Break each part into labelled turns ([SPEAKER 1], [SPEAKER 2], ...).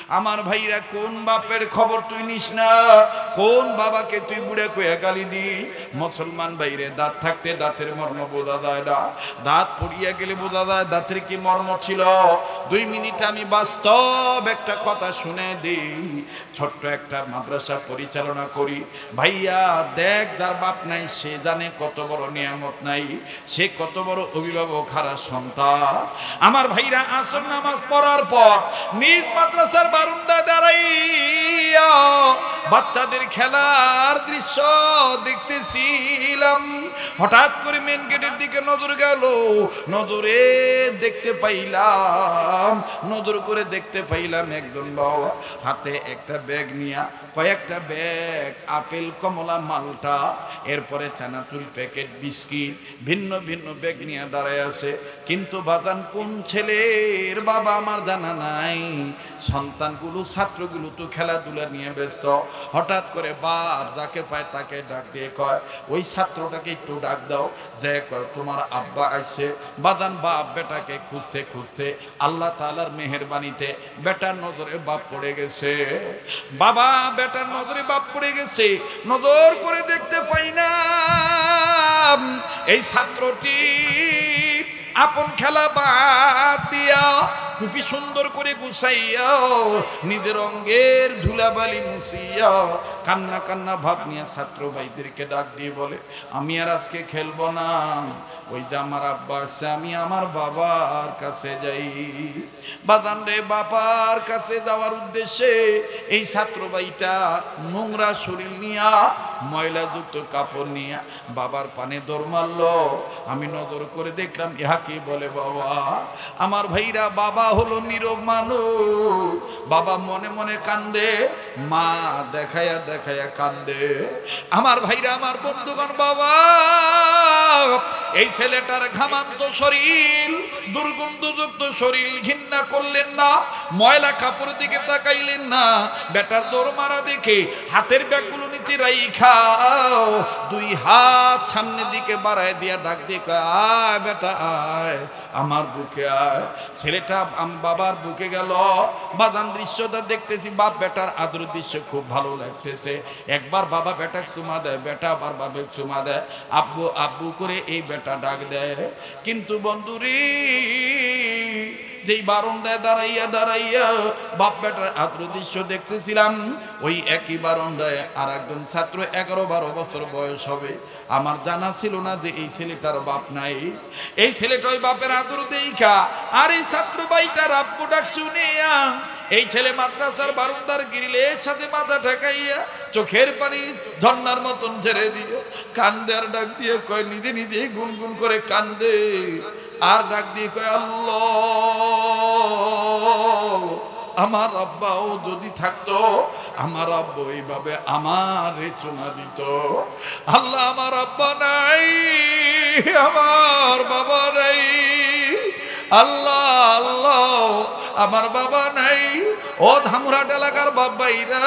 [SPEAKER 1] আমার ভাইরা কোন বাপের খবর তুই নিস না, কোন বাবাকে তুই বুড়ে কয়ে গালি দি? মুসলমান ভাইরে, দাঁত থাকতে দাঁতের মর্ম বোঝা যায় না, দাঁত পড়িয়া গেলে বোঝা যায় দাঁতের কি মর্ম ছিল। 2 মিনিট আমি বাস্তব একটা কথা শুনে দিই। ছোট্ট একটা মাদ্রাসা পরিচালনা করি ভাইয়া, দেখ যার বাপ নাই সে জানে কত বড় নিয়ামত নাই, সে কত বড় অভিভাবক হারা সন্তান। আমার ভাইরা আসর নামাজ পড়ার পর নিজ মাদ্রাসার বারান্দায় দাঁড়াইয়া বাচ্চাদের খেলার দৃশ্য দেখতেছিলাম। হঠাৎ করে মেন গেটের দিকে নজর গেল, নজরে দেখতে পাইলাম, নজর করে দেখতে পাইলাম একজন বাবা হাতে একটা ব্যাগ নিয়া, কয়েকটা ব্যাগ আপেল কমলা মালটা, এরপরে চানাচুর প্যাকেট বিস্কিট ভিন্ন ভিন্ন ব্যাগ নিয়ে দাঁড়ায় আছে। কিন্তু বাজান কোন ছেলের বাবা আমার জানা নাই, সন্তানগুলো ছাত্রগুলো তো খেলাধুলা নিয়ে ব্যস্ত। হঠাৎ করে বাপ যাকে পায় তাকে ডাক দিয়ে কয়, ওই ছাত্রটাকে একটু ডাক দাও, যে কয় তোমার আব্বা আইছে। বাজান বাপ বেটাকে খুঁজতে খুঁজতে আল্লাহ তাআলার মেহেরবানিতে বেটার নজরে বাপ পড়ে গেছে। বাবা বেটার নজরে বাপ পড়ে গেছে, নজর করে দেখতে পাই না এই ছাত্রটি আপন খেলা বাদ দিয়া টুপি সুন্দর করে গুছাইয়া নিজের অঙ্গের ধুলাবালি মুছিয়া কান্না কান্না ভাব নিয়ে ছাত্র ভাইদেরকে ডাক দিয়ে বলে, আমি আর আজকে খেলবো না, ওই যে আমার আব্বা আছে, আমি আমার বাবার কাছে যাই। বাজান রে, বাবার কাছে যাওয়ার উদ্দেশ্যে এই ছাত্র ভাইটা নোংরা শরীর নিয়া ময়লাযুক্ত কাপড় নিয়ে বাবার পানে দৌড় মারলো। আমি নজর করে দেখলাম ইহা কি বলে বাবা। আমার ভাইরা, বাবা হলো নীরব মানুষ, বাবা মনে মনে কান্দে, মা দেখায়া দেখায়া কান্দে। আমার ভাইরা, আমার বন্ধুগণ, বাবা এই ছেলেটার ঘামান্ত শরীর, দুর্গন্ধযুক্ত শরীর ঘৃণা করলেন না, ময়লা কাপড় দিকে তাকাইলেন না, বেটার দৌড় মারা দেখে হাতের ব্যাগগুলো নিতে রাইখাও 2 হাত সামনের দিকে বাড়ায় দিয়া ডাক দিয়ে কয়, আয় বেটা আয়, আমার বুকে আয়। ছেলেটা বাবার বুকে গেল। বাজান দৃশ্যটা দেখতেছি, বাপ বেটার আদর দৃশ্য খুব ভালো লাগতেছে। একবার বাবা বেটাকে চুমা দেয়, বেটা আবার বাপের চুমা দেয়, আব্বু আব্বু করে এই বেটা ডাক দেয়। কিন্তু বন্ধুরি, যেই বারান্দায় দাঁড়াইয়া দাঁড়াইয়া বাপ বেটার আদর দৃশ্য দেখতেছিলাম, ওই একই বারান্দায় আর একজন ছাত্র 11-12 বছর বয়স হবে। আমার জানা ছিল না যে এই ছেলেটার বাপ নাই। এই ছেলেটা ওই বাপের আদর দেইখা আর এই ছাত্র ভাইটার আব্বু ডাক শুনিয়া এই ছেলে মাদ্রাসার বারান্দার গ্রিলের সাথে মাথা ঠেকাইয়া চোখের পানি ঝর্ণার মতন ছেড়ে দিয়ে কান্দে আর ডাক দিয়ে কয়, নিজে নিজে গুনগুন করে কান্দে আর ডাক দিয়ে কয়, আল্লাহ, আমার আব্বাও যদি থাকতো, আমার আব্বা এইভাবে আমারে চুমা দিত। আল্লাহ, আমার আব্বা নাই, আমার বাবা নাই, আল্লাহ আল্লাহ, আমার বাবা নাই। ও ধামরাট এলাকার বাবাইরা,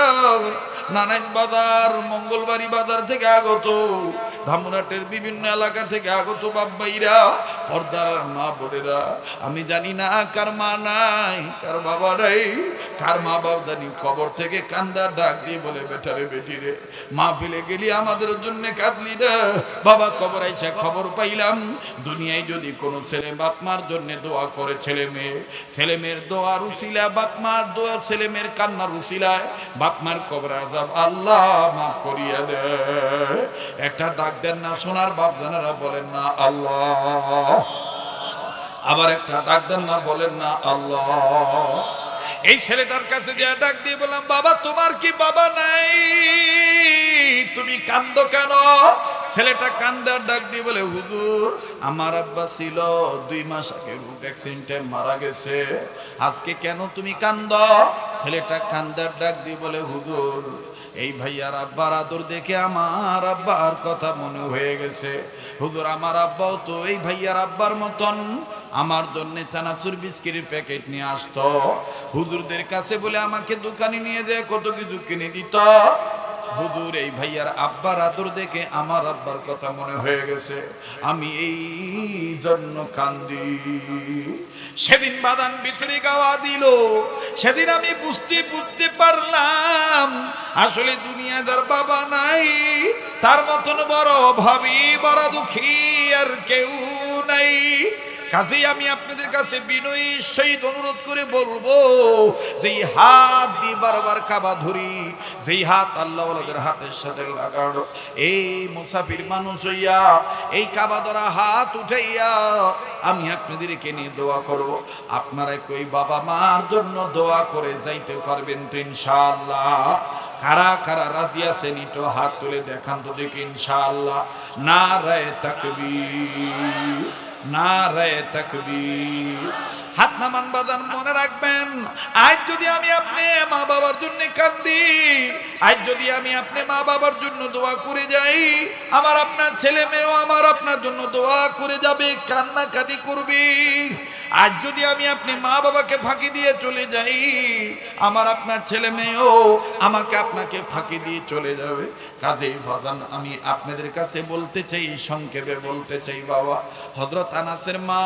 [SPEAKER 1] নানাজ বাজার, মঙ্গলবাড়ি বাজার থেকে আগত, ধামরাটের বিভিন্ন এলাকা থেকে আগত বাবাইরা, পর্দার মা বোনেরা, আমি জানি না কার মা নাই, কার বাবা নাই, কার মা বাবা জানি কবর থেকে কান্দার ডাক দিয়ে বলে, বেটারে বেটি রে, মা ফেলে গেলি আমাদের জন্য কাঁদলি না। বাবা কবর আইসা খবর পাইলাম, দুনিয়ায় যদি কোনো ছেলে বাপ মার জন্য দোয়া করে, ছেলে মেয়ের দোয়ার উসিলা, বাপ মার দোয়া, ছেলে মেয়ের কান্নার উসিলায় বাপ মার কবর আযাব আল্লাহ মাফ করিয়া দেয়। একটা ডাক দেন না সোনার বাপ জানেরা, বলেন না আল্লাহ। আবার একটা ডাক দেন না, বলেন না আল্লাহ। এই ছেলেটার কাছে যে ডাক দিয়ে বললাম, বাবা তোমার কি বাবা নাই, তুমি কান্দো কেন? ছেলেটা কান্দার ডাক দিয়ে বলে, হুজুর আমার আব্বা ছিল 2 মাস আগে রোড অ্যাক্সিডেন্টে মারা গেছে, আজকে কেন তুমি কান্দো? ছেলেটা কান্দার ডাক দিয়ে বলে, হুজুর এই ভাইয়ার আব্বার আদর দেখে আমার আব্বার কথা মনে হয়ে গেছে। হুজুর আমার আব্বাও তো এই ভাইয়ার আব্বার মতন আমার জন্য চানাচুর বিস্কিটের প্যাকেট নিয়ে আসতো, হুজুরদের কাছে বলে আমাকে দোকানে নিয়ে যায় কত কিছু কিনে দিত। হুজুর এই ভাইয়ার আব্বার আদর দেখে আমার আব্বার কথা মনে হয়ে গেছে, আমি এই জন্য কান্দি। সেদিন বাদান ভিতরে গাওয়া দিল, সেদিন আমি বুঝতে পারলাম আসলে দুনিয়াদার বাবা নাই, তার মতন বড় অভাবী বড় দুঃখী আর কেউ নাই। কাজেই আমি আপনাদের কাছে বিনয়ী সহিত অনুরোধ করে বলবো, যেই হাত দিয়ে বারবার কাবা ধরি, যেই হাত আল্লাহ ওয়ালাদের হাতের সাথে লাগানো, এই মুসাফির মানুষ হইয়া এই কাবা ধরা হাত উঠাইয়া আমি আপনাদেরকে নিয়ে দোয়া করব। আপনারা কই বাবা মার জন্য দোয়া করে যাইতে পারবেন তো ইনশাআল্লাহ? কারা কারা রাজি আছেন একটু হাত তুলে দেখান তো দেখি ইনশাআল্লাহ। নারায়ে তাকবীর, নারায়ে তাকবীর। হাত নামান বাজান, মনে রাখবেন আজ যদি আমি আপনি মা বাবার জন্য কান্দি, আজ যদি আমি আপনি মা বাবার জন্য দোয়া করে যাই, আমার আপনার ছেলে মেয়েও আমার আপনার জন্য দোয়া করে যাবে, কান্নাকাটি করবি। আজ যদি আমি আপনি মা বাবাকে ফাঁকি দিয়ে চলে যাই, আমার আপনার ছেলে মেয়েও আমাকে আপনাকে ফাঁকি দিয়ে চলে যাবে। কাজেই বাজান আমি আপনাদের কাছে বলতে চাই, সংক্ষেপে বলতে চাই, বাবা হযরত আনাসের মা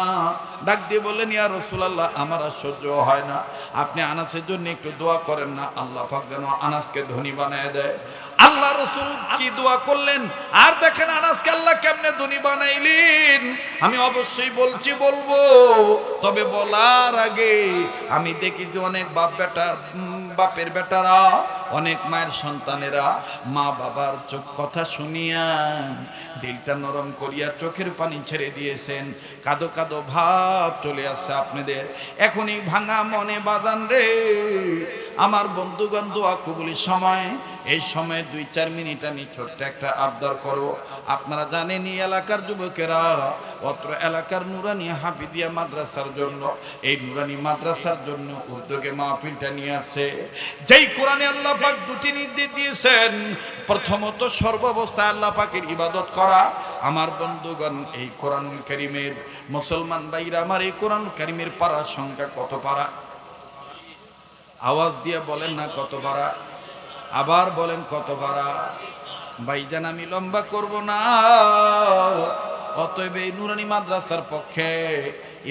[SPEAKER 1] ডাক দিয়ে বললেন, ইয়া রাসূলুল্লাহ আমার আর সহ্য হয় না, আপনি আনাসের জন্য একটু দোয়া করেন না, আল্লাহ পাক যেন আনাসকে ধনী বানায় দেয়। আল্লাহ রাসূল কি দোয়া করলেন, আর দেখেন আনাসকে আল্লাহ কেমনে ধনী বানাইলেন। আমি অবশ্যই বলবো, তবে বলার আগে আমি দেখি যে অনেক বাপের বেটারা, অনেক মায়ের সন্তানেরা মা বাবার কথা শুনিয়া দিলটা নরম করিয়া চোখের পানি ছেড়ে দিয়েছেন, কাঁদো কাঁদো ভাব চলে আসছে আপনাদের। এখনই ভাঙা মনে বাজান রে আমার বন্ধুগণ, দোয়া কবুলের সময়, এই সময় 2-4 মিনিট আমি ছোট্ট একটা আবদার করব। আপনারা জানেন এই এলাকার যুবকেরা অত্র এলাকার নুরানি হাফিজিয়া মাদ্রাসার জন্য, এই নুরানি মাদ্রাসার জন্য উদ্যোগে মাহফিলটা নিয়ে আসছে। যেই কোরআনে আল্লাহ পাক 2টি নির্দেশ দিয়েছেন, প্রথমত সর্বাবস্থায় আল্লাহ পাকের ইবাদত করা। আমার বন্ধুগণ, এই কোরআন কারীমের মুসলমান ভাইরা আমার, এই কোরআন কারীমের পারার সংখ্যা কত পারা? আওয়াজ দিয়ে বলেন না কত পারা, আবার বলেন কত পারা। ভাইজান আমি লম্বা করব না, অতএব এই নুরানি মাদ্রাসার পক্ষে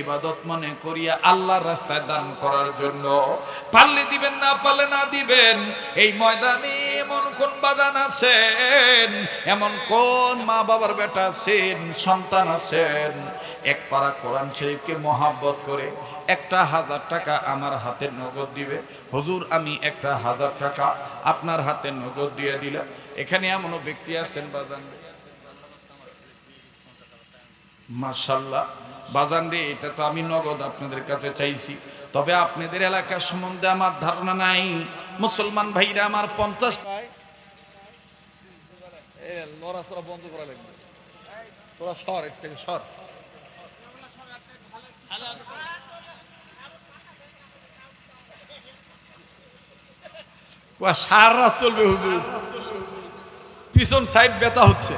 [SPEAKER 1] ইবাদত মনে করিয়া আল্লাহর রাস্তায় দান করার জন্য, পারলে দিবেন না পারলে না দিবেন। এই ময়দানে এমন কোন বাদান আছেন, এমন কোন মা বাবার বেটা আছেন, সন্তান আছেন, এক পারা কোরআন শরীফকে মহাব্বত করে 1000 টাকা আমার হাতে নগদ দিবে? হুজুর আমি 1000 টাকা আপনার হাতে নগদ দিয়ে দিলাম। এখানে এমনও ব্যক্তি আছেন বাজান, মাশাআল্লাহ বাজান রে, এটা তো আমি নগদ আপনাদের কাছে চাইছি, তবে আপনাদের এলাকার সম্বন্ধে আমার ধারণা নাই। মুসলমান ভাইরা আমার 50
[SPEAKER 2] লড়াচড়া বন্ধ করা লাগবে, তোরা সর এর থেকে সর।
[SPEAKER 1] সারা রাত চলবে হুজুর, পিছন সাইড ব্যথা হচ্ছে,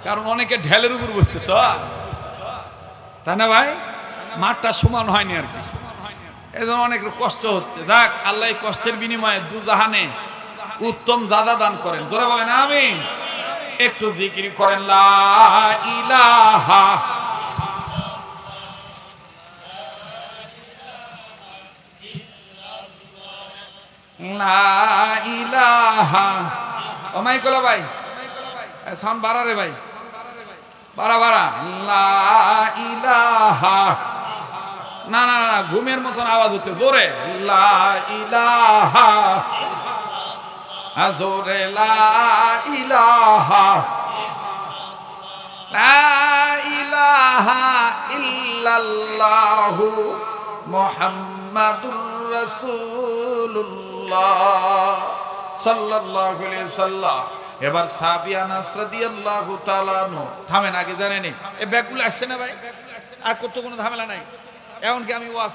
[SPEAKER 1] কারণ অনেকে ঢেলের উপর বসছে তো, তাই না ভাই? মাঠটা সমান হয়নি আর কি, এজন্য অনেক কষ্ট হচ্ছে। যাক, আল্লাহ কষ্টের বিনিময়ে দুজাহানে উত্তম জাযা দান করেন। জোরে বলেন আমিন। একটু জিকির করেন লা ইলাহা লা ইলাহা। ও মাইকলা ভাই, সাউন্ড বাড়া রে ভাই, বাড়া বাড়া। লা ইলাহা, না না না, ঘুমের মতন আওয়াজ হচ্ছে, জোরে লা ইলাহা, জোরে লা ইলাহা, লা ইলাহা ইল্লাল্লাহু মুহাম্মাদুর রাসূলুল্লাহ সাল্লাল্লাহু আলাইহি সাল্লাম। এবার সাহাবী আনাস রাদিয়াল্লাহু তাআলা আনহু থামেন, আগে জানেন এই ব্যাগগুলো আসছে না ভাই, আর কত কোনো ঝামেলা নাই। এখন কি আমি ওয়াজ,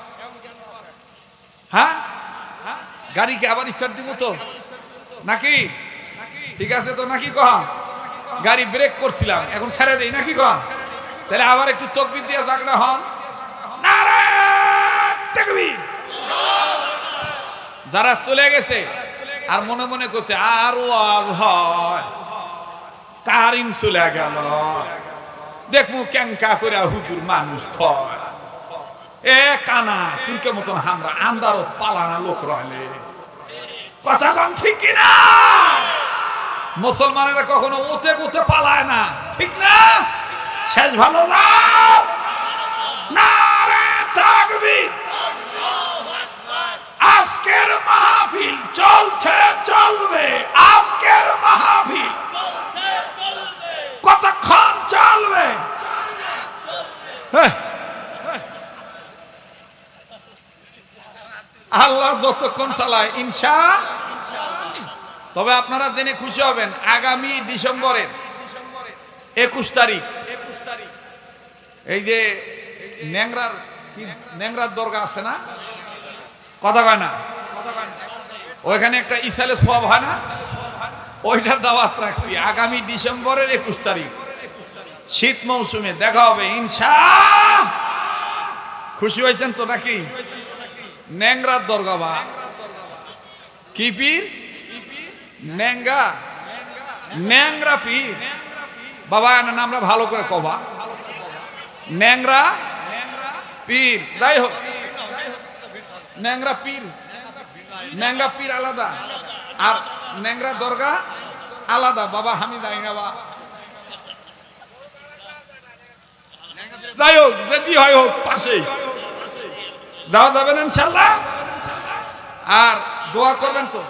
[SPEAKER 1] হ্যাঁ গাড়ি কি আবার স্টার্ট দিব তো নাকি? ঠিক আছে তো নাকি? কহা গাড়ি ব্রেক করছিলাম, এখন ছেড়ে দেই নাকি? কহা তাহলে আবার একটু তাকবীর দিয়ে জাগনা হন। নারে তাকবীর। যারা চলে গেছে আর মনে মনে করছে আর ওয়াজ হয়, কারিম চলে গেল, দেখবো ক্যাঙ্কা করে হুজুর মানুষ থয়। এ কানা তুরকে মতন আমরা আন্দারত পালানা লোক রহলে, কথা কম ঠিক কিনা? মুসলমানেরা কখনো ওতে গোতে পালায় না, ঠিক না? শেষ ভালো যাও, নারে তাকবীর। আজকের মাহফিল চলছে চলবে, আজকের মাহফিল কতক্ষণ চলবে? আল্লাহ যতক্ষণ চালায় ইনশা। তবে আপনারা জেনে খুশি হবেন, আগামী ডিসেম্বরের 21 তারিখ এই যে ন্যাংরার দরগা আছে না, কথা কয় না, ওইখানে একটা ইসালে সওয়াব হয় না, ওইটা দাওয়াত রাখছি আগামী ডিসেম্বরের 21 তারিখ শীত মৌসুমে দেখা হবে ইনশা। খুশি হয়েছেন তো নাকি? ন্যাংরার দরগা বা কি পীর? ন্যাংরা পীর বাবা, নামরা ভালো করে কবা, ন্যাংরা পীর। যাই হোক, ন্যাংরা পীর আলাদা আর ন্যাংরা দরগা আলাদা। বাবা আমি যাই না বা, যাই হোক যদি হয় হোক, পাশেই যাওয়া যাবেন ইনশাল্লাহ। আর দোয়া করবেন তো,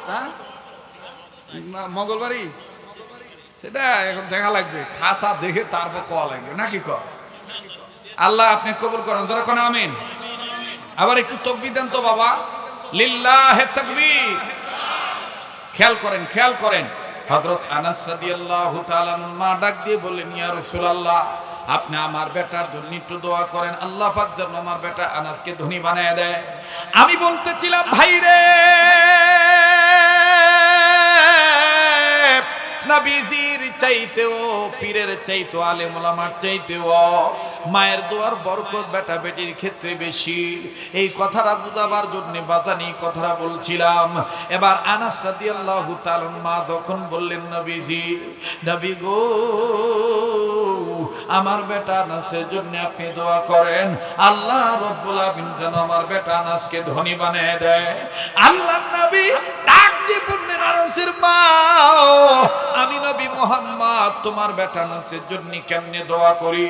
[SPEAKER 1] হ্যাঁ না মঙ্গলবারই, সেটা এখন দেখা লাগবে, খাতা দেখে তারপর কোয়া লাগবে নাকি? আল্লাহ আপনি কবুল করেন, ধরে কোন আমিন। আবার একটু তাকবীর দেন তো বাবা, লিল্লাহে তাকবীর। খেয়াল করেন হযরত আনাস রাদিয়াল্লাহু তাআলা মা ডাক দিয়ে বললেন, ইয়া রাসূলুল্লাহ আপনি আমার বেটার জন্য একটু দোয়া করেন, আল্লাহ পাক যেন আমার বেটা আনাসকে ধনী বানায় দেয়। আমি বলতেছিলাম ভাই রে, নবীজির চাইতেও, পীরের চাইতেও, আলেম ওলামার চাইতেও মায়ের দোয়ার বরকত বেটা বেটির ক্ষেত্রে বেশি। এই কথাটা বুঝাবার জন্য বাজানি কথাটা বলছিলাম। এবার আনাস রাদিয়াল্লাহু তাআলা মা যখন বললেন, নবী গো আমার বেটা আনাসের জন্য আপনি দোয়া করেন, আল্লাহ রাব্বুল আলামিন যেন আমার বেটা আনাসকে ধনী বানায় দেয়। আল্লাহর নবী ডাক দিয়ে বললেন, আনাসের মা আমি নবী মুহাম্মদ তোমার বেটা আনাসের জন্য কেমনে দোয়া করি?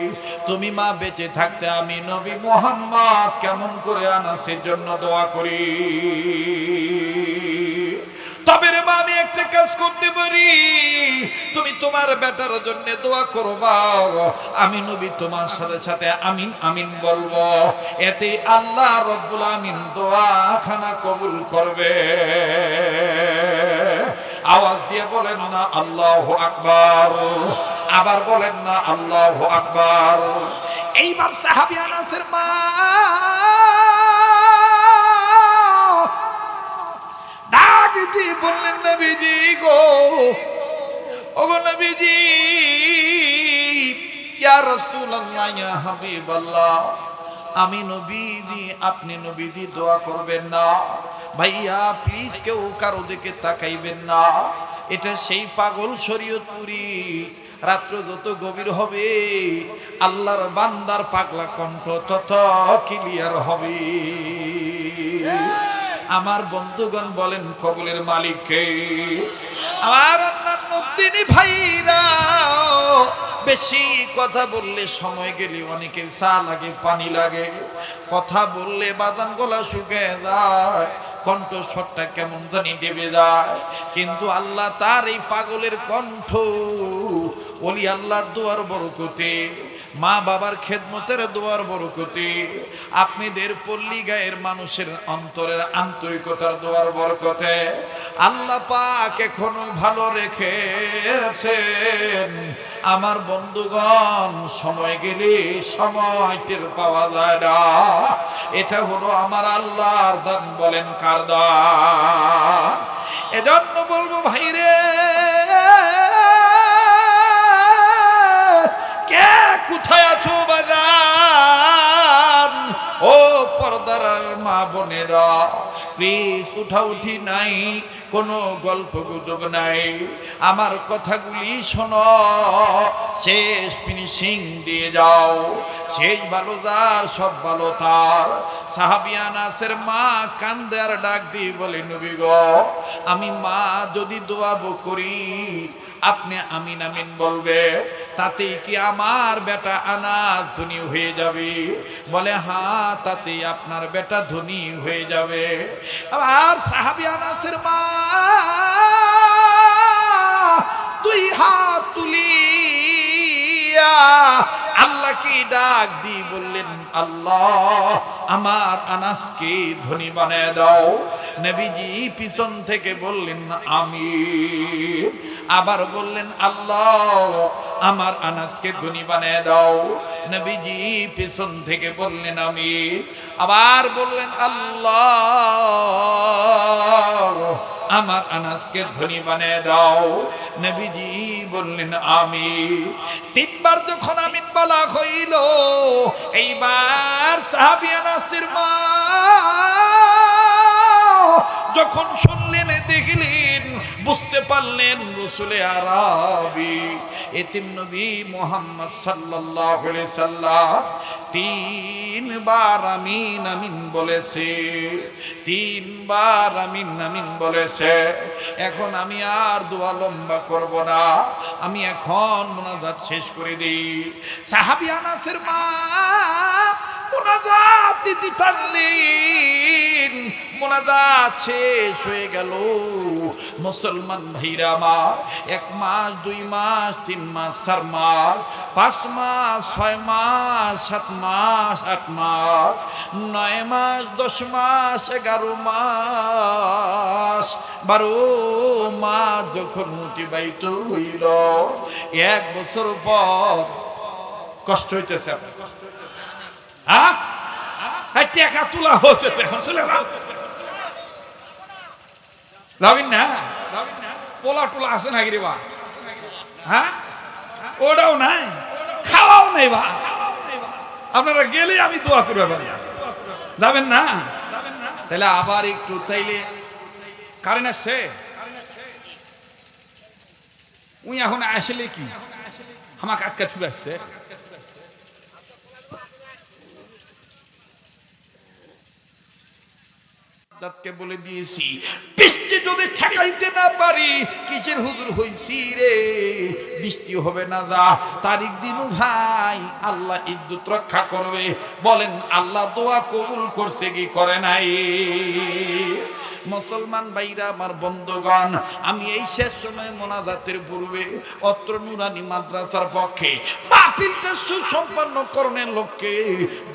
[SPEAKER 1] তুমি মা বেঁচে থাকতে আমি নবী মুহাম্মদ কেমন করে আনাসের জন্য দোয়া করি? তবে রে মা আমি একটা কাজ করতে পারি, তুমি তোমার বেটার জন্য দোয়া করবা, আমি নবী তোমার সাথে সাথে আমিন আমিন বলবো, এতে আল্লাহ রাব্বুল আমিন দোয়া খানা কবুল করবে। আওয়াজ দিয়ে বলেন না আল্লাহু আকবার, আবার বলেন না আল্লাহু আকবার। এইবার সাহাবী আনাসের মা ডাক দিয়ে বললেন, নবীজি গো, ওগো নবীজি, ইয়া রাসূলুল্লাহ ইয়া হাবিবাল্লাহ, আমি নবীজি আপনি নবীজি দোয়া করবেন না? ভাইয়া প্লিজ কেউ কারো দিকে তাকাইবেন না, এটা সেই পাগল শরীয়তপুরি। রাত্র যত গভীর হবে আল্লাহর বান্দার পাগলা কণ্ঠ তত ক্লিয়ার হবে। আমার বন্ধুগণ বলেন কবুলের মালিক কে? আমার অন্যান্য দিনী ভাইরা, বেশি কথা বললে সময় গেলে অনেকের চা লাগে, পানি লাগে, কথা বললে বাদান গলা শুকিয়ে যায়, কণ্ঠ স্বরটা কেমন জানি ডেবে যায়। কিন্তু আল্লাহ তার এই পাগলের কণ্ঠ ওলি আল্লাহর দোয়ার বরকতে, মা বাবার খেদমতের দোয়ার বরকতে, আপনাদের পল্লী গায়ের মানুষের অন্তরের আন্তরিকতার দোয়ার বরকতে আল্লাহ পাক এখনো ভালো রেখেছেন। আমার বন্ধুগণ, সময় গেলে সময় টের পাওয়া যায় না, এটা হলো আমার আল্লাহর দান। বলেন কার দান? এজন্য বলবো ভাইরে, কে কোথায় আছো বাজান? ও পর্দার মা বোনেরা, প্লিজ উঠাউঠি নাই, কোনো গল্প গুজব নাই, আমার কথাগুলি শোনো, শেষ ফিনিশিং দিয়ে যাও। শেষ ভালো যার সব ভালো তার। সাহাবী আনাসের মা কান্দে আর ডাক দিয়ে বলে, নবী গো, আমি মা যদি দোয়া করি আপনি আমিন আমিন বলবে, তাতেই কি আমার বেটা আনাস ধনী হয়ে যাবে? বলে হ্যাঁ, তাতেই আপনার বেটা ধনী হয়ে যাবে। আবার সাহাবী আনাসের মা দুই হাত তুলিয়া আল্লাহকে ডাক দিয়ে বললেন, আল্লাহ আমার আনাসকে ধনী বানায় দাও। নবীজি পিছন থেকে বললেন আমিন। আবার বললেন, আল্লাহ আমার আনাসকে ধনী বানায় দাও। নবীজি পিছন থেকে বললেন আমিন। আবার বললেন, আল্লাহ আমার আনাসকে ধনী বানায় দাও। নবীজি বললেন আমিন। তিনবার যখন আমিন বলা হইল, এইবার সাহাবী আনাসের মা যখন শুনলেন, দেখলেন, বুঝতে পারলেন রাসূলে আরবি এতিম নবী মুহাম্মদ সাল্লাল্লাহু আলাইহি সাল্লাম তিনবার আমিন আমিন বলেছে, তিনবার আমিন আমিন বলেছে। এখন আমি আর দোয়া লম্বা করব না, আমি এখন মুনাজাত শেষ করে দিই। সাহাবী আনাসের মা মুনাজাত দিতে থাকলেন। মুনাজাত শেষ হয়ে গেল। মুসলমান ভাইরা আমার, 1 মাস 2 মাস 3 মাস 4 মাস 5 মাস 6 মাস 7 মাস 8 মাস 9 মাস 10 মাস 11 মাস 12 মাস যখন অতিবাহিত হইল, 1 বছর পর কষ্ট হইতেছে আপনার? হ্যাঁ, টাকা তোলা হচ্ছে, এখন চলে যাবেন না? পোলা টোলা আছে নাকি রে বা? হ্যাঁ, ওটাও নাই, খাওয়াও নেই বা। আপনারা গেলে আমি দোয়া করবো, যাবেন না? তাহলে আবার একটু, তাইলে কারেন্ট আসছে, উই এখন আসলে কি আমাকে আটকা ছুটে আসছে। দাদকে বলে দিয়েছি, বৃষ্টি যদি ঠেকাইতে না পারি, কিসের হুজুর হইছি রে, বৃষ্টি হবে না, যা তারিখ দিনু ভাই আল্লাহ ইজ্জত রক্ষা করবে। বলেন আল্লাহ দোয়া কবুল করছে কি করে নাই? মুসলমান ভাইরা আমার, বন্ধুগণ, আমি এই শেষ সময় মোনাজাতের পূর্বে অত্র নুরানি মাদ্রাসার পক্ষে মাহফিলটা সুসম্পন্ন করণের লক্ষ্যে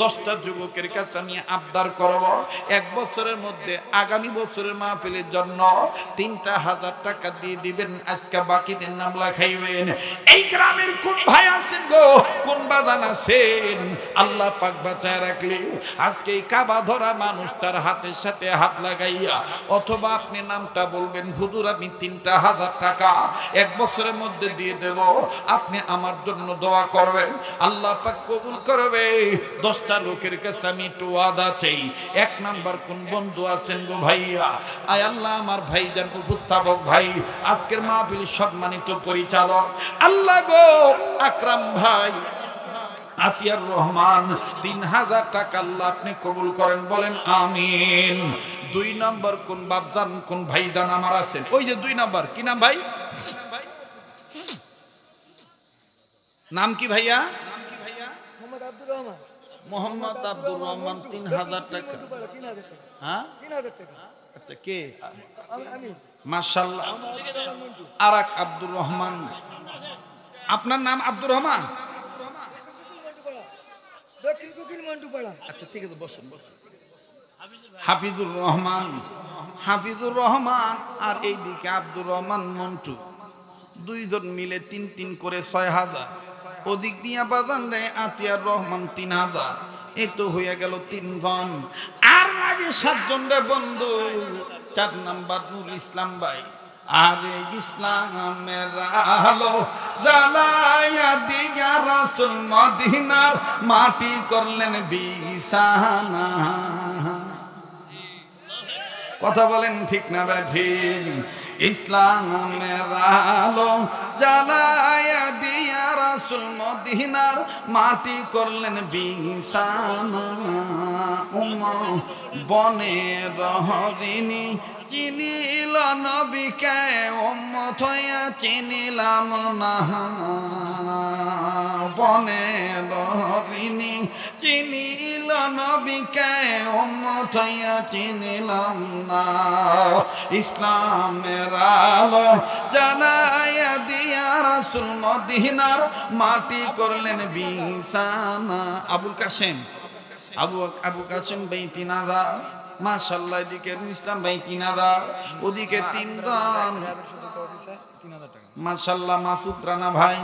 [SPEAKER 1] 10টা যুবকের কাছে আমি আবদার করব, 1 বছরের মধ্যে আগামী বছরের মাহফিলের জন্য 3,000 টাকা দিয়ে দিবেন। আজকে বাকিদের নাম লেখাইবেন। এই গ্রামের কোন ভাই আছেন গো, কোন বাজান আছেন, আল্লাহ পাক বাঁচায় রাখলে আজকে এই কাবা ধরা মানুষটার হাতের সাথে হাত লাগাইয়া, অথবা আপনি নামটা বলবেন, হুজুর আমি 3,000 টাকা 1 বছরের মধ্যে দিয়ে দেব, আপনি আমার জন্য দোয়া করবেন, আল্লাহ পাক কবুল করবে। 10টা লোকের কাছে আমি একটু ওয়াদা চাই। 1 নাম্বার কোন বন্ধু আছেন গো ভাইয়া? আয় আল্লাহ, আমার ভাইজান উপস্থাপক ভাই, আজকের মাহফিল সম্মানিত পরিচালক, আল্লাহ গো আকরাম ভাই আতিয়ার রহমান, 3,000 টাকা আল্লাহ আপনি কবুল করেন, বলেন আমিন। 2 নম্বর কোন বাপজান, কোন ভাইজান আমার আছেন? ওই যে 2 নম্বর, কি নাম ভাই? নাম কি ভাইয়া?
[SPEAKER 3] মোহাম্মদ আব্দুর রহমান।
[SPEAKER 1] মোহাম্মদ আব্দুর রহমান, 3,000 টাকা। হ্যাঁ,
[SPEAKER 3] 3,000 টাকা।
[SPEAKER 1] আচ্ছা, কে?
[SPEAKER 3] আমি।
[SPEAKER 1] মাশাআল্লাহ। আর এক আব্দুর রহমান, আপনার নাম আব্দুর রহমান? আচ্ছা ঠিক আছে, বসুন বসুন। হাফিজুর রহমান, হাফিজুর রহমান, আর এইদিকে আব্দুর রহমান মন্টু, 2 জন মিলে 3 করে 6,000। ওদিক দিয়া বাজান রে আতিয়ার রহমান 3,000, এই তো হয়ে গেল 3 জন। আর আগে 7 জন রে বন্ধু। 4 নাম্বার নুর ইসলাম ভাই, আরে ইসলামের আলো জ্বালায়া দিয়া রাসূল মদিনার মাটি করলেন বিছানা। কথা বলেন ঠিক না ঠিক? ইসলামের আলো জ্বালায়া দিয়া রাসূল মদিনার মাটি করলেন বিছানা। বনে রহরিনী চিনিল নবীকে, উম্মত হইয়া চিনিলাম না। বনে রহরিনী চিনিল নবীকে, উম্মত হইয়া চিনিলাম না। ইসলামের আলো জ্বালায়া দিয়া রাসূল মদিনার মাটি করলেন বিছানা। আবুল কাসেম, আবু কাসেম ভাই ৩,০০০, মাশাআল্লাহ। এদিকে ইসলাম ভাই ৩,০০০, ওদিকে ৩ জন মাশাআল্লাহ। মাসুদ রানা ভাই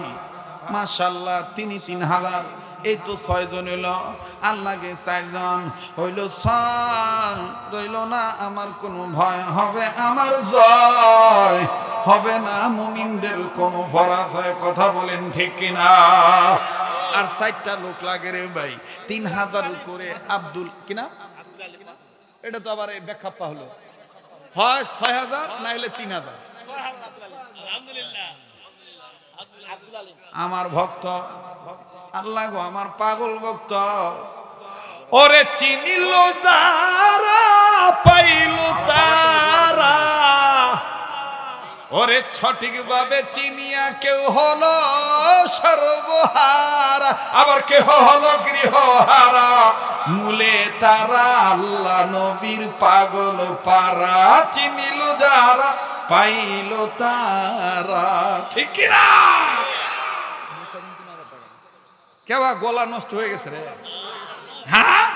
[SPEAKER 1] মাশাআল্লাহ, তিনি ৩,০০০। এই তো ৬ জন হইল, আল্লাহকে ৪ জন হইল। ৬ রইল না, আমার কোনো ভয় হবে, আমার জয় হবে না, মুমিনদের কোনো পরাজয়। কথা বলেন ঠিক কিনা? আর ৪টা লোক লাগে রে ভাই, ৩,০০০ করে। আব্দুল কিনা,
[SPEAKER 2] এটা তো আবার এই ব্যাখ্যাপ্পা হলো, হয় ৬,০০০ না হলে ৩,০০০।
[SPEAKER 1] আমার ভক্ত, আল্লাহ গো আমার পাগল ভক্ত। ওরে চিনিল যারা পাইল তারা, ওরে সঠিকভাবে চিনিয়া কেউ হলো সর্বহারা, আবার কেউ হলো গৃহহারা। মূলে তারা আল্লাহ নবীর পাগল পারা, চিনিল যারা পাইল তারা। ঠিক না?
[SPEAKER 2] কেবা গলা নষ্ট হয়ে গেছে রে। হ্যাঁ,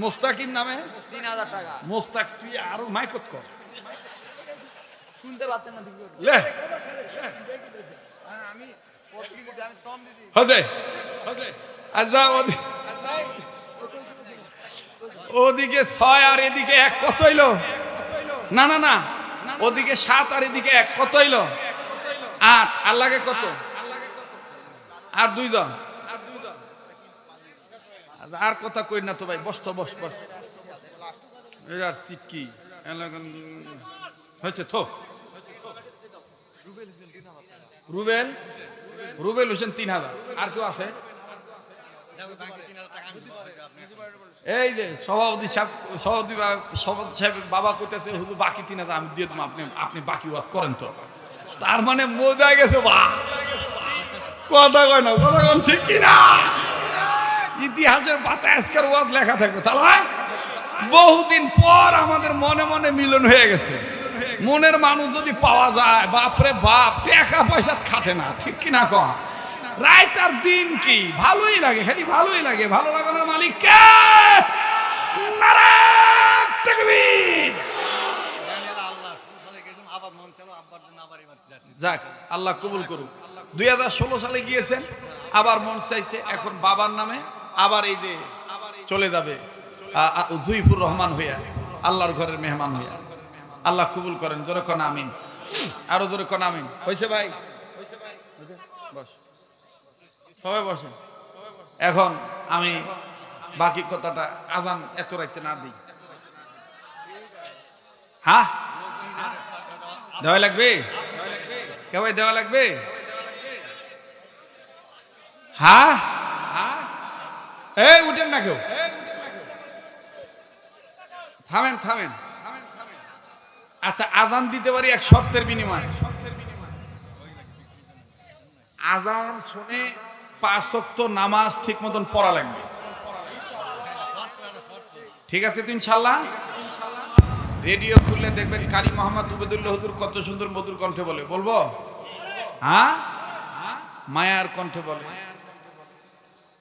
[SPEAKER 2] মোস্তাকিম নামে
[SPEAKER 3] ৩,০০০ টাকা
[SPEAKER 2] মোস্তাক, তুই আরো মাইকত কর।
[SPEAKER 3] শুনতে পাচ্ছেন না?
[SPEAKER 2] লে
[SPEAKER 3] আমি আমি শ্রম দিদি।
[SPEAKER 2] হজে
[SPEAKER 1] আচ্ছা, ওদিকে ৬ আর এদিকে ১ কত হইল? না না না, ওদিকে ৭ আর এদিকে ১ কত হইল? ৮। আল্লাহকে কত? আর ২ জন। আর কথা কই না তো ভাই, বস তো, বস বস। এর সিট কি হয়েছে? থো রুবেল, রুবেল হোসেন ৩,০০০। আর কেউ আছে? এই যে সভাপতি সাহেব, সভাপতি সাহেব বাবা কইতেছে হুজুর বাকি ৩,০০০ আমি দিয়ে দেবো, আপনি বাকি ওয়াজ করেন তো। তার মানে মজা গেছে বা, কথা কয় না, কথা কন ঠিক কিনা? ইতিহাসের পাতায় আজকের ওয়াজ লেখা থাকবে, তাহলে বহুদিন পর আমাদের মনে মনে মিলন হয়ে গেছে। মনের মানুষ যদি পাওয়া যায়, বাপরে বাপ, টাকা পয়সা খাটে না। ঠিক কিনা কন? রাত আর দিন কি ভালোই লাগে, খালি ভালোই লাগে। ভালো লাগানোর মালিক কে? নারায়ণ তাকবীর। যাক, আল্লাহ কবুল করুক। 2016 সালে গিয়েছেন, আবার মন চাইছে এখন বাবার নামে আবার এই যে চলে যাবে জুইফুর রহমান হইয়া, আল্লাহর ঘরের মেহমান হইয়া। আল্লাহ কবুল করেন। জোরে কোন আমিন, আরো জোরে কোন আমিন। হয়েছে ভাই? বস, সবাই বসেন। এখন আমি বাকি কথাটা আজান এত রাইতে না দিই। হ্যাঁ, দেওয়া লাগবে? কে ভাই দেওয়া লাগবে? হ্যাঁ, এই উঠেন না কেউ, থামেন থামেন। আচ্ছা, আজান দিতে পারি এক শর্তের বিনিময়ে। আজান শুনে 5 ওয়াক্ত নামাজ ঠিক মতন পড়া লাগবে। ঠিক আছে তো ইনশাল্লাহ? রেডিও খুললে দেখবেন কারি মোহাম্মদ উবেদুল্লাহ হুজুর কত সুন্দর মধুর কণ্ঠে বলে। বলবো? হ্যাঁ, মায়ার কণ্ঠে বলে।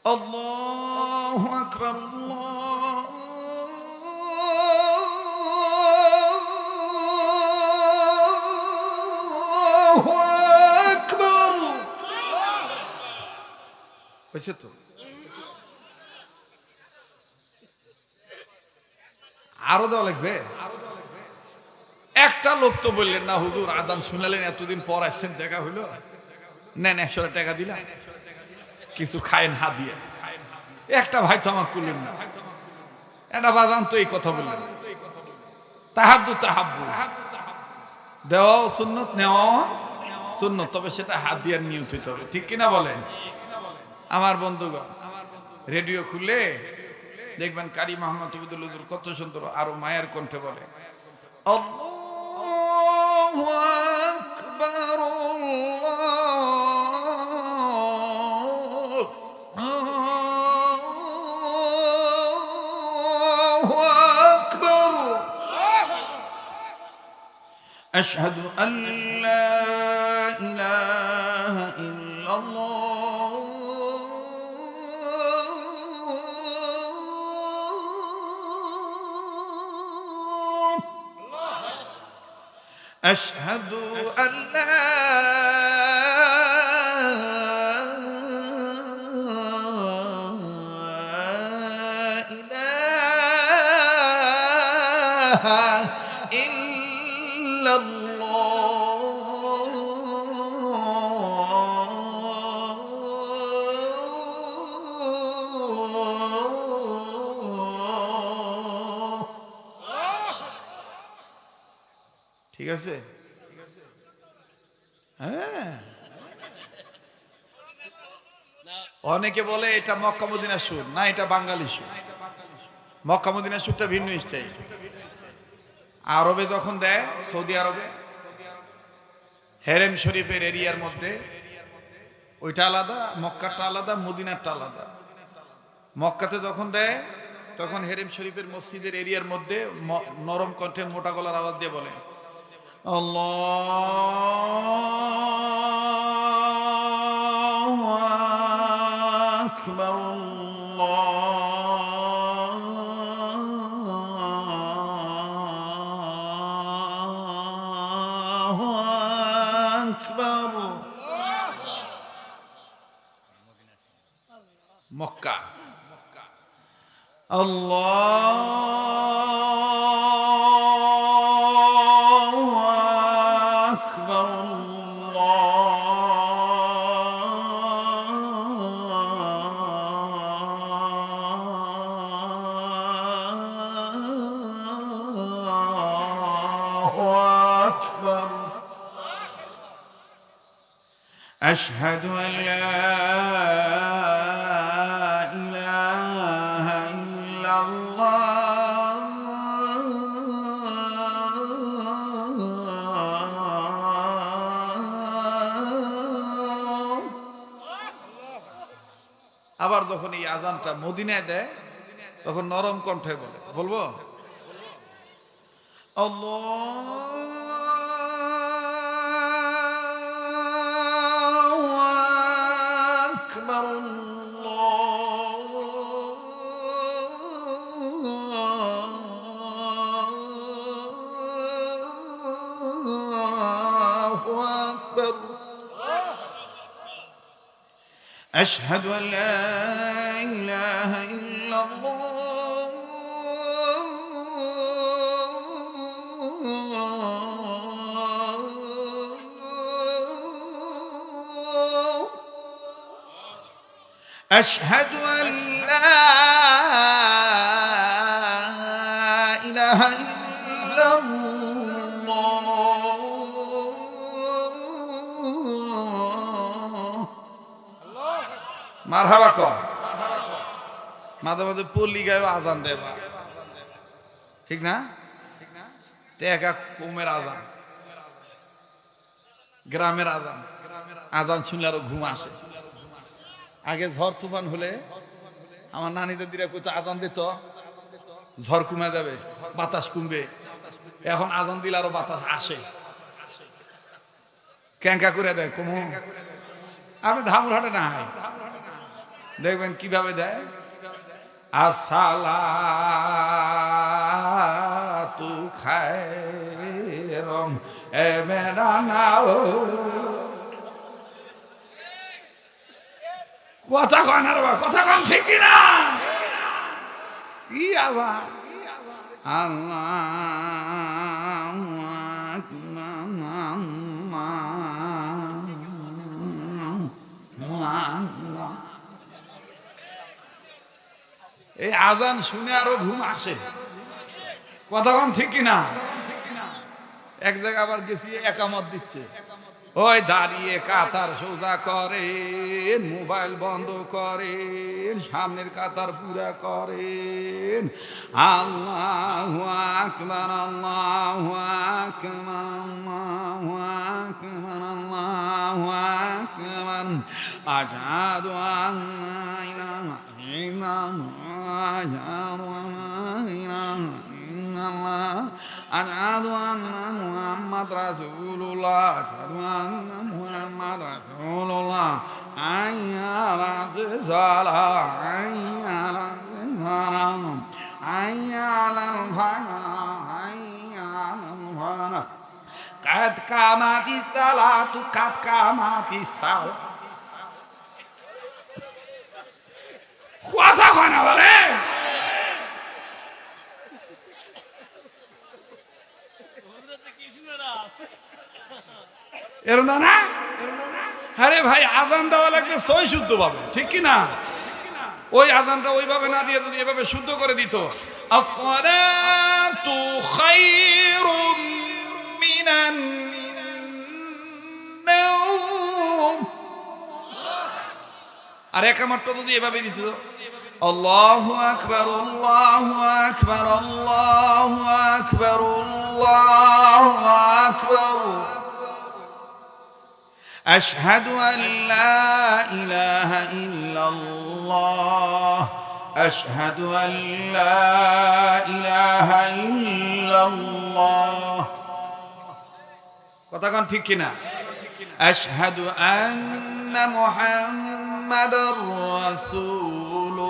[SPEAKER 1] আল্লাহু আকবার, আল্লাহু আকবার। হয়েছে তো? আরো দেওয়া লাগবে? একটা লোক তো বললেন না হুজুর আজান শুনালেন, এতদিন পর আসছেন, দেখা হইলো, নেন 100 টাকা দিলাম, কিছু খায়েন হাত দিয়ে। একটা ভাই তো আমার করলেন না, একটা বাজান তো এই কথা বললেন। তাহাদ্দু তাহাব্বু দেওয়া সুন্নত, নেওয়া সুন্নত, তবে সেটা হাত দিয়ে নিয়ত হইতে হবে, ঠিক কিনা বলেন? আমার বন্ধুগণ, রেডিও খুলে দেখবেন কারি মোহাম্মদ আবিদুল হুজুর কত সুন্দর আরো মায়ের কণ্ঠে বলে, আল্লাহু আকবার, আল্লাহু আকবার, আশহাদু আল্লা ইলাহা ইল্লাল্লাহ, أشهد أن لا إله إلا الله। ঠিক আছে? হ্যাঁ, অনেকে বলে এটা মক্কা মদিনা সুর, না এটা বাঙালি সুর। মক্কা মদিনা সুরটা ভিন্ন স্টাইল। আরবে যখন দেয়, সৌদি আরবে হেরেম শরীফের এরিয়ার মধ্যে ওইটা আলাদা, মক্কাটা আলাদা, মদিনারটা আলাদা। মক্কাতে যখন দেয় তখন হেরেম শরীফের মসজিদের এরিয়ার মধ্যে নরম কণ্ঠে মোটা গলার আওয়াজ দিয়ে বলে, আল্লাহু আকবার, আল্লাহু আকবার। মক্কা, আল্লাহু আকবার, আল্লাহু আকবার। أشهد أن لا إله إلا الله، আবার যখন এই আজানটা মদিনায় দেয় তখন নরম কণ্ঠে বলে, বলবো আল্লাহু আকবার, আল্লাহু আকবার। أشهد أن لا إله إلا الله، أشهد أن لا إله إلا الله। মারহাবা কর। মাঝে মাঝে পল্লী গায়ে আজান দেয়, ঠিক না? টেকা কমের আজান, গ্রামের আজান, আজান শুনলে আরো ঘুম আসে। আগে ঝড় তুফান হলে আমার নানিদের দিরা কোথাও আজান দিত, ঝড় কমে যাবে, বাতাস কমবে। এখন আজান দিলে আরো বাতাস আসে, ক্যাঙ্কা করে দেয় কমু। আপনি ধামুরহাটে না দেখবেন কিভাবে দেয়, আসসালাতু খায়রুম মিনান্নাও। কথা কন আর কথা কন, ঠিক না? কি আবার এই আজান শুনে আরো ঘুম আসে। কথা কন, ঠিক কিনা?
[SPEAKER 2] এক জায়গায় আবার গেছি একামত দিচ্ছে, ওই দাঁড়িয়ে কাতার সোজা করেন, মোবাইল বন্ধ করেন, সামনের কাতার পুরা করেন, আল্লাহু আকবার আল্লাহু আকবার আল্লাহু আকবার আল্লাহু আকবার, আশহাদু আল্লা ইলাহা ইল্লাল্লাহ আশহাদু আল্লা ইলাহা ইল্লাল্লাহ আশহাদু আন্না মুহাম্মাদ রাসূলুল্লাহ আশহাদু আন্না মুহাম্মাদ রাসূলুল্লাহ হাইয়া আলাস সালাহ হাইয়া আলাস সালাম হাইয়া আলাল ফালাহ হাইয়া আলাল ফালাহ কাদ কামাতিস সালাতু কাদ কামাতিস সালাহ। কথা কয় না বলে এর না। আরে ভাই আজান দেওয়া লাগবে সই শুদ্ধ ভাবে, ঠিক কি না? ওই আজানটা ওইভাবে না দিয়ে যদি এভাবে শুদ্ধ করে দিত, আসসালাতু খায়রুম মিনান নাওম, আর একামারটা যদি এভাবে দিত, আল্লাহু আকবার আল্লাহু আকবার আল্লাহু আকবার আল্লাহু আকবার আশহাদু আল্লা ইলাহা ইল্লাল্লাহ আশহাদু আল্লা ইলাহা ইল্লাল্লাহ। কথা কোন ঠিক কিনা? আশহাদু আন্না মুহাম্মাদার রাসূলুল্লাহ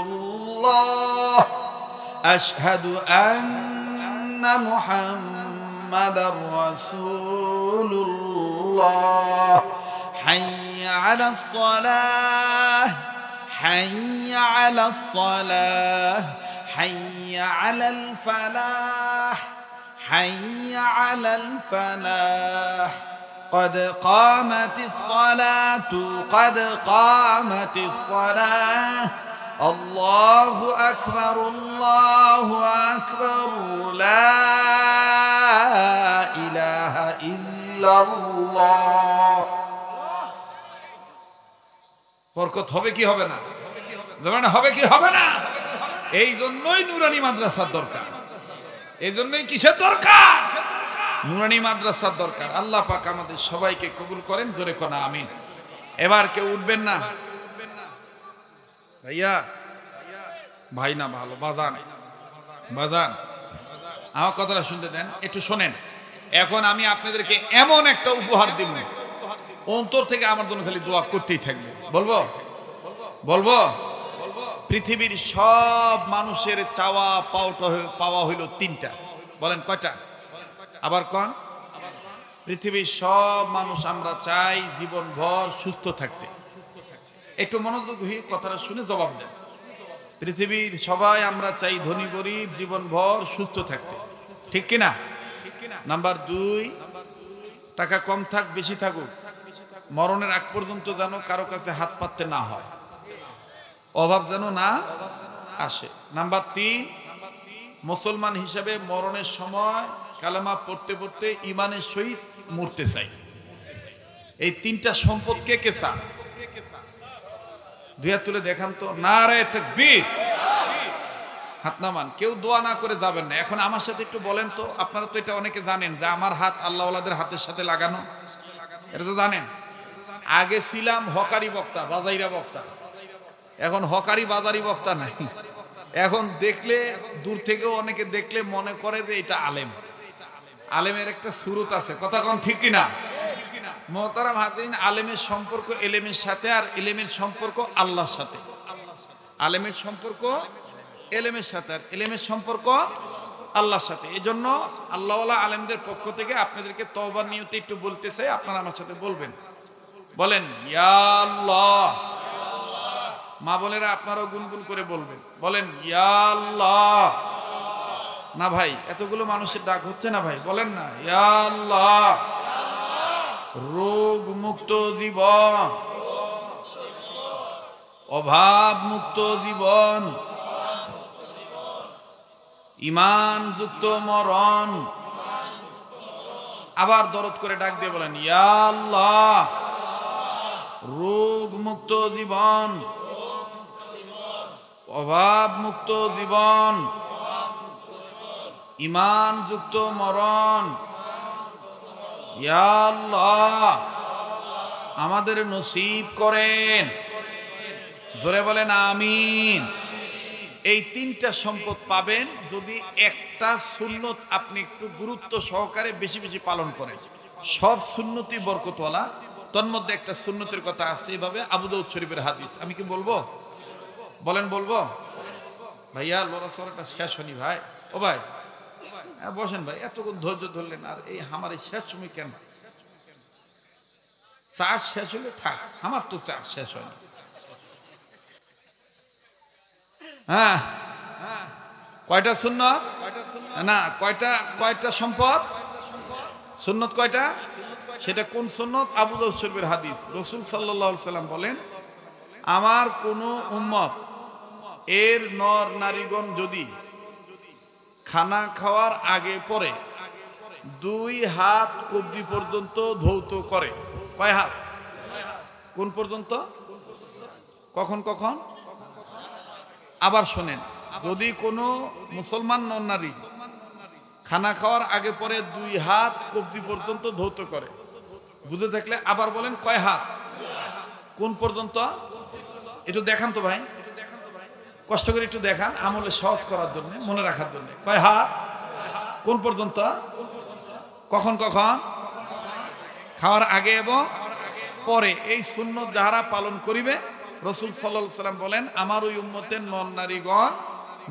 [SPEAKER 2] আশহাদু আন্না মুহাম্মাদার রাসূলুল্লাহ হাইয়া আলাস সালাহ হাইয়া আলাস সালাহ হাইয়া আলাল ফালাহ হাইয়া আলাল ফালাহ قد قامت الصلاة قد قامت الصلاة الله أكبر الله أكبر لا إله إلا الله। বরকত হবে কি হবে না? জানেন হবে কি হবে না? এই জন্যই নুরানি মাদ্রাসার দরকার, এই জন্যই কিসের দরকার? নুরানি মাদ্রাসার দরকার। আল্লাহ পাক আমাদের সবাইকে কবুল করেন, জোরে কোন আমিন। এবার কেউ উঠবেন না ভাইয়া, ভাই না ভালো বাজান, বাজান আমার কথাটা শুনতে দেন, একটু শোনেন। এখন আমি আপনাদেরকে এমন একটা উপহার দিব, অন্তর থেকে আমার জন্য খালি দোয়া করতেই থাকবে। বলবো বলবো পৃথিবীর সব মানুষের চাওয়া পাওয়া হইল তিনটা। বলেন কয়টা? আবার কোন? পৃথিবীর সব মানুষ আমরা চাই জীবনভর সুস্থ থাকতে। একটু মনোযোগ হয়ে কথাটা শুনে জবাব দেন। পৃথিবীর সবাই আমরা চাই ধনী গরিব জীবনভর সুস্থ থাকতে, ঠিক কিনা? নাম্বার 2, টাকা কম থাক বেশি থাকুক, মরণের আগ পর্যন্ত যেন কারো কাছে হাত পাততে না হয়, অভাব যেন না আসে। নাম্বার 3, মুসলমান হিসেবে মরণের সময় কালেমা পড়তে পড়তে ইমানের সহিত মরতে চাই। এই তিনটা সম্পদ কে কে চান? দুই হাত তুলে দেখান তো। নারে তাকবীর, হাত নামান। কেউ দোয়া না করে যাবেন না। এখন আমার সাথে একটু বলেন তো, আপনারা তো এটা অনেকে জানেন যে আমার হাত আল্লাহওয়ালাদের হাতের সাথে লাগানো, এটা তো জানেন। আগে ছিলাম হকারি বক্তা, বাজাইরা বক্তা, এখন হকারি বাজারি বক্তা নাই। এখন দেখলে দূর থেকেও অনেকে দেখলে মনে করে যে এটা আলেম। আলেমের একটা সুরত আছে, কথা কোন ঠিক কিনা? মোহতারাম হাজরিন, আলেমের সম্পর্ক এলেমের সাথে, আর এলেমের সম্পর্ক আল্লাহর সাথে। আলেমের সম্পর্ক এলেমের সাথে, আর এলেমের সম্পর্ক আল্লাহর সাথে। এই জন্য আল্লাহওয়ালা আলেমদের পক্ষ থেকে আপনাদেরকে তওবার নিয়তে একটু বলতে চাই, আপনারা আমার সাথে বলবেন। বলেন ইয়া আল্লাহ। মা বোনেরা আপনারাও গুনগুন করে বলবেন, বলেন ইয়া আল্লাহ। না ভাই, এতগুলো মানুষের ডাক হচ্ছে না ভাই, বলেন না ইয়া আল্লাহ। রোগ মুক্ত জীবন, অভাব মুক্ত জীবন, ঈমান যুক্ত মরণ, আবার দরদ করে ডাক দিয়ে বলেন, ইয়া আল্লাহ, রোগ মুক্ত জীবন, অভাব মুক্ত জীবন, ঈমান যুক্ত মরণ, ইয়া আল্লাহ আমাদের নসিব করেন। জোরে বলেন আমিন। এই তিনটা সম্পদ পাবেন যদি একটা সুন্নত আপনি একটু গুরুত্ব সহকারে বেশি বেশি পালন করেন। সব সুন্নতই বরকতওয়ালা, তন্মধ্যে একটা সুন্নতের কথা আছে এভাবে, আবু দাউদ শরীফের হাদিস। আমি কি বলবো? বলেন বলবো? ভাইয়া লড়াচড়াটা শেষ হয়নি ভাই। ও ভাই হ্যাঁ বসেন ভাই, এতক্ষণ ধৈর্য ধরলেন, আর এই আমার এই শেষ সময় কেন? চার্জ শেষ হলে থাক, আমার তো চার্জ শেষ হয়নি। হ্যাঁ, কয়টা সুন্নত না কয়টা সম্পদ? সুন্নত কয়টা? সেটা কোন সুন্নত? আবু দাউদ শরীফের হাদিস। রাসূল সাল্লাল্লাহু আলাইহি সাল্লাম বলেন, আমার কোন উম্মত এর নর নারীগণ যদি খানা খাওয়ার আগে পরে 2 হাত কবজি পর্যন্ত ধৌত করে। কয় হাত? কোন পর্যন্ত? কখন কখন? আবার শোনেন, যদি কোনো মুসলমান নর নারী খানা খাওয়ার আগে পরে 2 হাত কবজি পর্যন্ত ধৌত করে, বুঝে থাকলে আবার বলেন কয় হাত? কোন পর্যন্ত? একটু দেখান তো ভাই, কষ্ট করে একটু দেখান, আমলে সহজ করার জন্য, মনে রাখার জন্য। কয় হাত? কোন পর্যন্ত? কখন কখন? খাওয়ার আগে এবং পরে। এই সুন্নত যাহারা পালন করিবে, রাসূল সাল্লাল্লাহু আলাইহি সাল্লাম বলেন, আমার ওই উম্মতের নর নারীগণ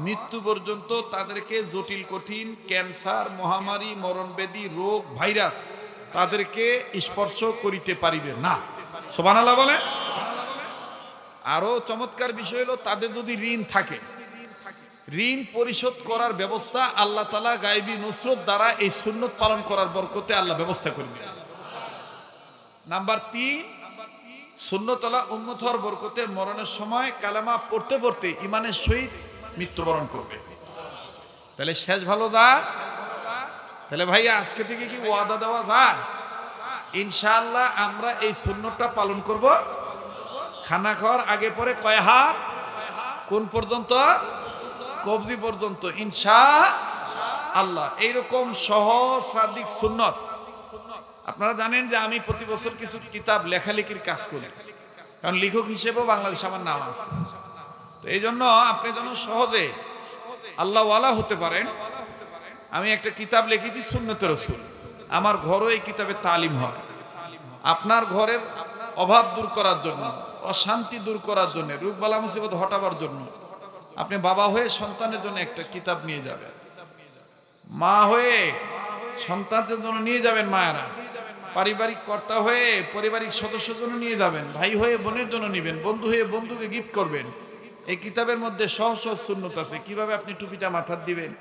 [SPEAKER 2] মৃত্যু পর্যন্ত তাদেরকে জটিল কঠিন ক্যান্সার, মহামারী, মরণব্যাধি, রোগ, ভাইরাস তাদেরকে স্পর্শ করিতে পারিবে না। সুবহানাল্লাহ বলে। আরো চমৎকার বিষয় হলো, তাদের যদি ঋণ থাকে, ঋণ পরিশোধ করার ব্যবস্থা আল্লাহ তাআলা গায়বী নুসরত দ্বারা এই সুন্নত পালন করার বরকতে আল্লাহ ব্যবস্থা করবে। নাম্বার 3, সুন্নতওয়ালা উম্মত হওয়ার বরকতে মরণের সময় কালেমা পড়তে পড়তে ইমানের সহিত মৃত্যুবরণ করবে। তাহলে শেষ ভালো যায়। তাহলে ভাই আজকে থেকে কি ওয়াদা দেওয়া যায়? ইনশাআল্লাহ আমরা এই সুন্নতটা পালন করব। খানা খাওয়ার আগে পরে কয় হাত? কোন পর্যন্ত? কবজি পর্যন্ত, ইনশাআল্লাহ। এইরকম সহজ সাদিক সুন্নত। আপনারা জানেন যে আমি প্রতি বছর কিছু কিতাব লেখালেখির কাজ করি, কারণ লেখক হিসেবেও বাংলাদেশে আমার নাম আছে। তো এই জন্য আপনি যেন সহজে আল্লাহওয়ালা হতে পারেন, আমি একটা কিতাব লিখেছি সুন্নতে রাসূল। আমার ঘরও এই কিতাবের তালিম হয়। আপনার ঘরের অভাব দূর করার জন্য, অশান্তি দূর করার জন্য, রোগবালা মুসিবত হটাবার জন্য আপনি বাবা হয়ে সন্তানের জন্য একটা কিতাব নিয়ে যাবেন, মা হয়ে সন্তানদের জন্য নিয়ে যাবেন, মায়েরা পারিবারিক কর্তা হয়ে পারিবারিক সদস্যের জন্য নিয়ে যাবেন, ভাই হয়ে বোনের জন্য নেবেন, বন্ধু হয়ে বন্ধুকে গিফট করবেন। এই কিতাবের মধ্যে সহজ সহজ সুন্নত আছে, কিভাবে আপনি টুপিটা মাথায় দিবেন,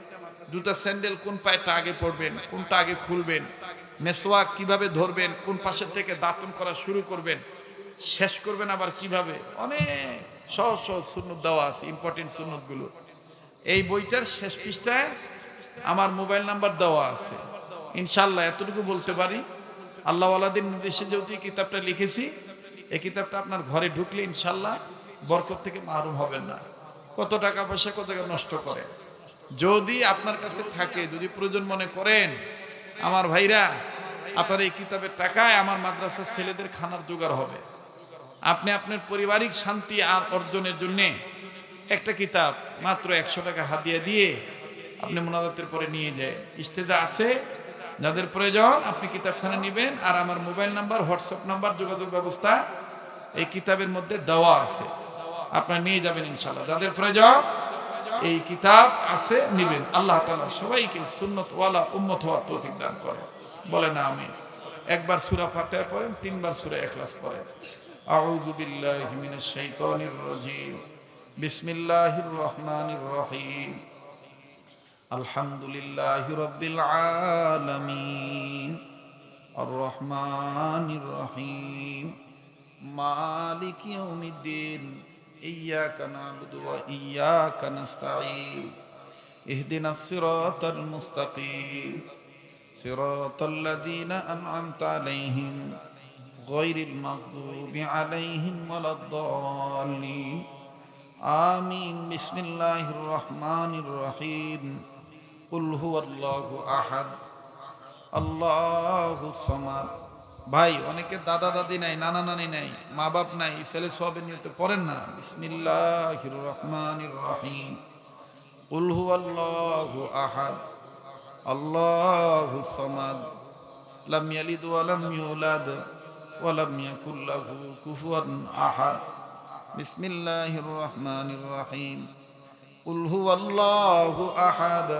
[SPEAKER 2] জুতা স্যান্ডেল কোন পায়েটা আগে পরবেন, কোনটা আগে খুলবেন, মেসওয়াক কিভাবে ধরবেন, কোন পাশের থেকে দাঁতন করা শুরু করবেন, শেষ করবেন আবার কিভাবে, অনেক সহজ সহজ সুন্নত দেওয়া আছে, ইম্পর্টেন্ট সুন্নতগুলো। এই বইটার শেষ পৃষ্ঠায় আমার মোবাইল নাম্বার দেওয়া আছে। ইনশাআল্লাহ এতটুকু বলতে পারি, আল্লাহওয়ালাদের নির্দেশে যেহেতু এই কিতাবটা লিখেছি, এই কিতাবটা আপনার ঘরে ঢুকলে ইনশাআল্লাহ বরকত থেকে মাহরুম হবেন না। কত টাকা পয়সা কত টাকা নষ্ট করে, যদি আপনার কাছে থাকে, যদি প্রয়োজন মনে করেন, আমার ভাইরা আপনার এই কিতাবের টাকায় আমার মাদ্রাসার ছেলেদের খানার জোগাড় হবে। আপনি আপনার পারিবারিক শান্তি আর অর্জনের জন্য একটা কিতাব মাত্র 100 টাকা হাদিয়া দিয়ে আপনি মুনাজাতের পরে নিয়ে যায়, স্টেজে আছে, যাদের প্রয়োজন আপনি কিতাবখানা নেবেন। আর আমার মোবাইল নাম্বার, হোয়াটসঅ্যাপ নাম্বার, যোগাযোগ ব্যবস্থা এই কিতাবের মধ্যে দেওয়া আছে, আপনারা নিয়ে যাবেন ইনশাআল্লাহ। যাদের প্রয়োজন এই কিতাব আছে নেবেন। আল্লাহ তাআলা সবাইকে সুন্নত ওয়ালা উম্মত হওয়ার তৌফিক দান করে। বলেন আমিন। একবার সূরা ফাতিহা পড়েন, 3 বার সূরা ইখলাস পড়েন। আউযু বিল্লাহি মিনাশ শাইতানির রাজীম। বিসমিল্লাহির রহমানির রহিম। আলহামদুলিল্লাহি রাব্বিল আলামিন। আর রহমানির রহিম। মালিক ইয়াউমিদ্দিন। ইয়্যাকা না'বুদু ওয়া ইয়্যাকা নাস্তাঈন। ইহদিনাস সিরাতাল মুস্তাকিম।
[SPEAKER 1] সিরাতাল লাযীনা আন'আমতা আলাইহিম গায়রিল মাগদুবি আলাইহিম ওয়ালাদ-দাল্লিন আমিন বিসমিল্লাহির রহমানির রহিম কুল হুয়াল্লাহু আহাদ আল্লাহুস সামাদ। ভাই অনেকে দাদা দাদি নাই, নানা নানি নাই, মা বাপ নাই, ছেলে সবের নিয়তে পড়েন না। বিসমিল্লাহির রহমানির রহিম কুল হুয়াল্লাহু আহাদ আল্লাহুস সামাদ লাম ইয়ালিদ ওয়া লাম ইউলাদ ওয়া লাম ইয়াকুল লাহু কুফুয়ান আহাদ। বিসমিল্লাহির রহমানির রহিম কুল হুয়াল্লাহু আহাদ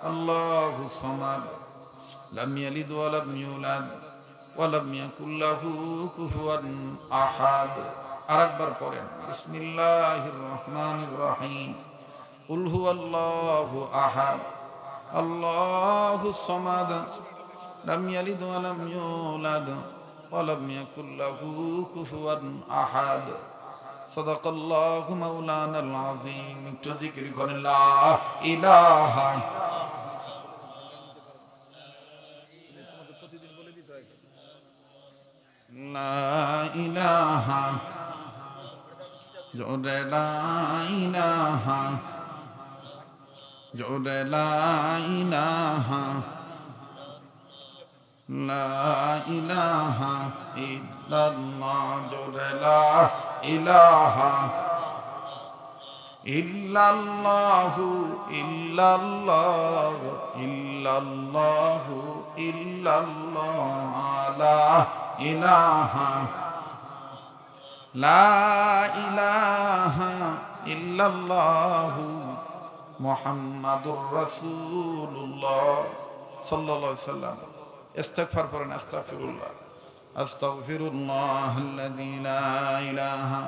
[SPEAKER 1] আল্লাহুস সামাদ লাম ইয়ালিদ ওয়া লাম ইউলাদ ওয়া লাম ইয়াকুল লাহু কুফুয়ান আহাদ। আরেকবার পড়েন বিসমিল্লাহির রহমানির রহিম কুল হুয়াল্লাহু আহাদ আল্লাহুস সামাদ লাম ইয়ালিদ ওয়া লাম ইউলাদ ওয়া লাম ইয়াকুল লাহু কুফুয়ান আহাদ। সাদাকাল্লাহু মাওলানাল আযীম। একটু জিকির করেন লা ইলাহা লা ইলাহা জোরে লা ইলাহা জোরে লা ইলাহা লা ইলাহা ইল্লাল্লাহ জোরে লা ইলাহা ইল্লাল্লাহু ইল্লাল্লাহু ইল্লাল্লাহু ইল্লাল্লাহ লা ইলাহা লা ইলাহা ইল্লাল্লাহু মুহাম্মাদুর রাসূলুল্লাহ সাল্লাল্লাহু আলাইহি ওয়াসাল্লাম। ইস্তিগফার পড়েন আস্তাগফিরুল্লাহ আস্তাগফিরুল্লাহাল্লাযী লা ইলাহা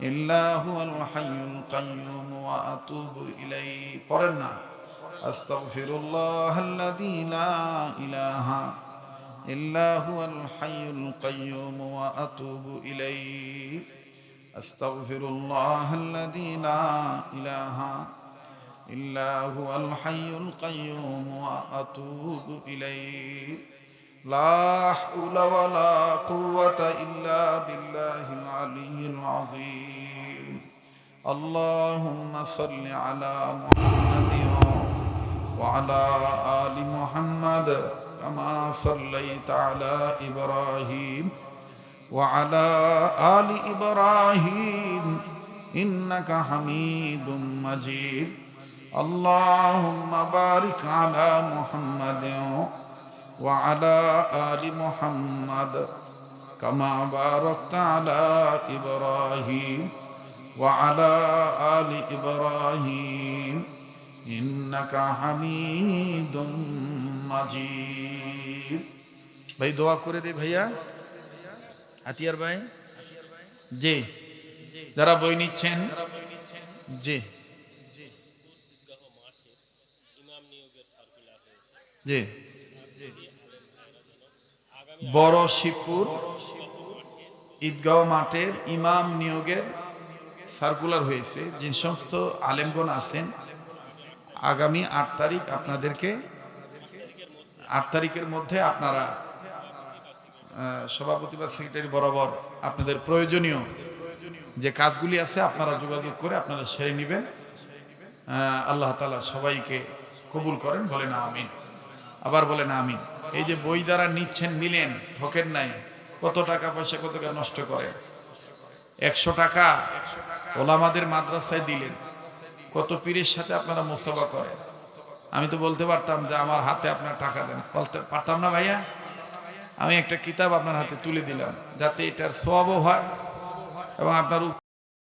[SPEAKER 1] ইল্লা হুয়াল হাইয়ুল কাইয়্যুম ওয়া আতুবু ইলাইহি। পড়েন না আস্তাগফিরুল্লাহাল্লাযী লা ইলাহা ইল্লা হুয়াল হাইয়ুল কাইয়্যুম ওয়া আতুবু ইলাইহি। আস্তাগফিরুল্লাহাল্লাযী লা ইলাহা ইল্লা হুয়াল হাইয়ুল কাইয়্যুম ওয়া আতুবু ইলাইহি। লা হাওলা ওয়া লা কুওয়াতা ইল্লা বিল্লাহিল আলিয়্যিল আযীম। আল্লাহুম্মা সাল্লি আলা মুহাম্মাদিন ওয়া আলা আলি মুহাম্মাদ কামা সাল্লাইতা আলা ইব্রাহিম ওয়া আলা আলি ইব্রাহিম ইন্নাকা হামিদুম মাজিদ। আল্লাহুম্মা বারিক আলা মুহাম্মাদিন ওয়া আলা আলি মুহাম্মাদ কামা বারাকতা আলা ইব্রাহিম ওয়া আলা আলি ইব্রাহিম ইন্নাকা হামিদুম মাজিদ। ভাই দোয়া করে দে ভাইয়া আতিয়ার ভাই। জি যারা বই নিচ্ছেন জি জি বড় শিবপুর ঈদগাঁও মাঠের ইমাম নিয়োগের সার্কুলার হয়েছে। যে সমস্ত আলেমগণ আছেন আগামী 8 তারিখ আপনাদেরকে 8 তারিখের মধ্যে আপনারা সভাপতি বা সেক্রেটারি বরাবর আপনাদের প্রয়োজনীয় যে কাজগুলি আছে আপনারা যোগাযোগ করে আপনারা সেরে নেবেন। আল্লাহ তাআলা সবাইকে কবুল করেন, বলেন আমিন। আবার বলেন আমিন। এই যে বই যারা নিচ্ছেন নিলেন, ঠকেন নাই। কত টাকা পয়সা কত টাকা নষ্ট করেন। 100 টাকা ওলামাদের মাদ্রাসায় দিলেন, কত পীরের সাথে আপনারা মুসাফা করেন। আমি তো বলতে পারতাম যে আমার হাতে আপনার টাকা দেন, বলতে পারতাম না ভাইয়া। আমি একটা কিতাব আপনার হাতে তুলে দিলাম যাতে এটার সওয়াবও হয় এবং আপনার